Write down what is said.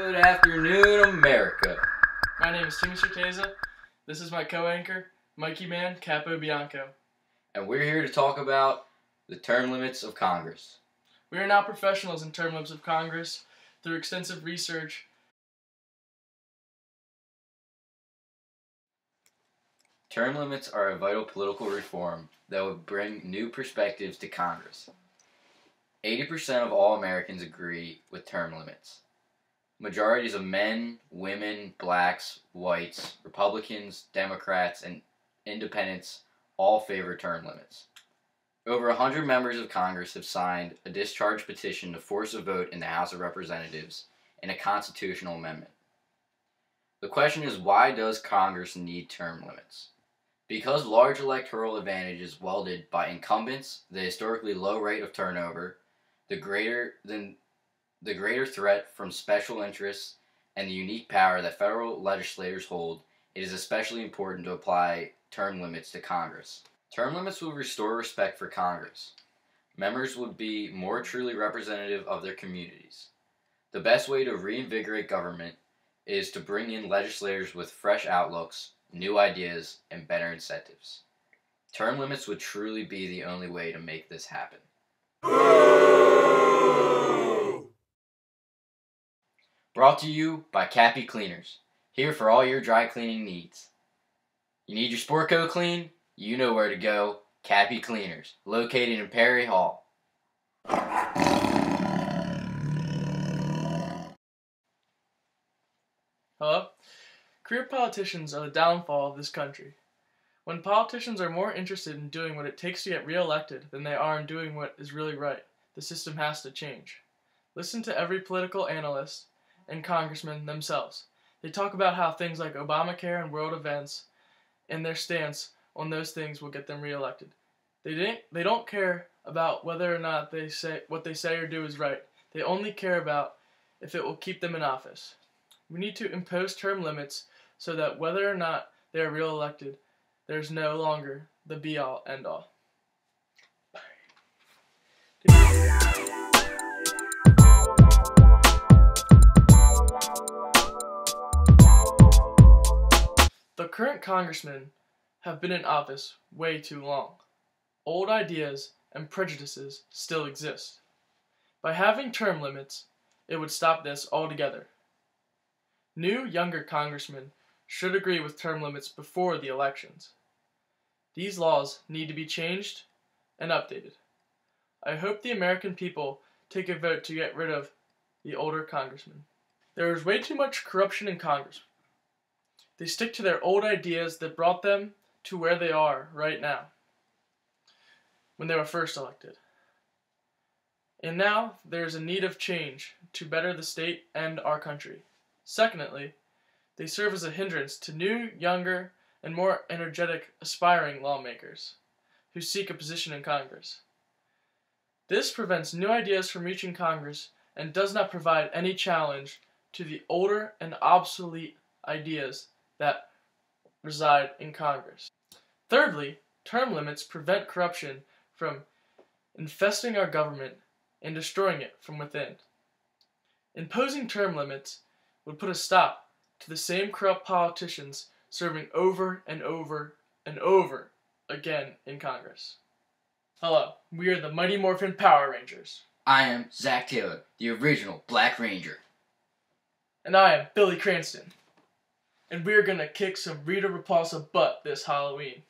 Good afternoon, America. My name is Timmy Certeza. This is my co-anchor, Mikey Man Capo Bianco. And we're here to talk about the term limits of Congress. We are now professionals in term limits of Congress through extensive research. Term limits are a vital political reform that would bring new perspectives to Congress. 80% of all Americans agree with term limits. Majorities of men, women, blacks, whites, Republicans, Democrats, and independents all favor term limits. Over 100 members of Congress have signed a discharge petition to force a vote in the House of Representatives in a constitutional amendment. The question is, why does Congress need term limits? Because large electoral advantage is wielded by incumbents, the historically low rate of turnover, the greater threat from special interests, and the unique power that federal legislators hold, it is especially important to apply term limits to Congress. Term limits will restore respect for Congress. Members would be more truly representative of their communities. The best way to reinvigorate government is to bring in legislators with fresh outlooks, new ideas, and better incentives. Term limits would truly be the only way to make this happen. Brought to you by Cappy Cleaners, here for all your dry cleaning needs. You need your sport coat clean? You know where to go. Cappy Cleaners, located in Perry Hall. Hello? Career politicians are the downfall of this country. When politicians are more interested in doing what it takes to get reelected than they are in doing what is really right, the system has to change. Listen to every political analyst and congressman themselves. They talk about how things like Obamacare and world events and their stance on those things will get them reelected. They don't care about whether or not what they say or do is right. They only care about if it will keep them in office. We need to impose term limits so that whether or not they are reelected, there's no longer the be-all, end-all. The current congressmen have been in office way too long. Old ideas and prejudices still exist. By having term limits, it would stop this altogether. New, younger congressmen should agree with term limits before the elections. These laws need to be changed and updated. I hope the American people take a vote to get rid of the older congressmen. There is way too much corruption in Congress. They stick to their old ideas that brought them to where they are right now, when they were first elected. And now there is a need of change to better the state and our country. Secondly, they serve as a hindrance to new, younger, and more energetic, aspiring lawmakers who seek a position in Congress. This prevents new ideas from reaching Congress and does not provide any challenge to the older and obsolete ideas that reside in Congress. Thirdly, term limits prevent corruption from infesting our government and destroying it from within. Imposing term limits would put a stop to the same corrupt politicians serving over and over and over again in Congress. Hello, we are the Mighty Morphin Power Rangers. I am Zach Taylor, the original Black Ranger. And I am Billy Cranston. And we are gonna kick some Rita Repulsa butt this Halloween.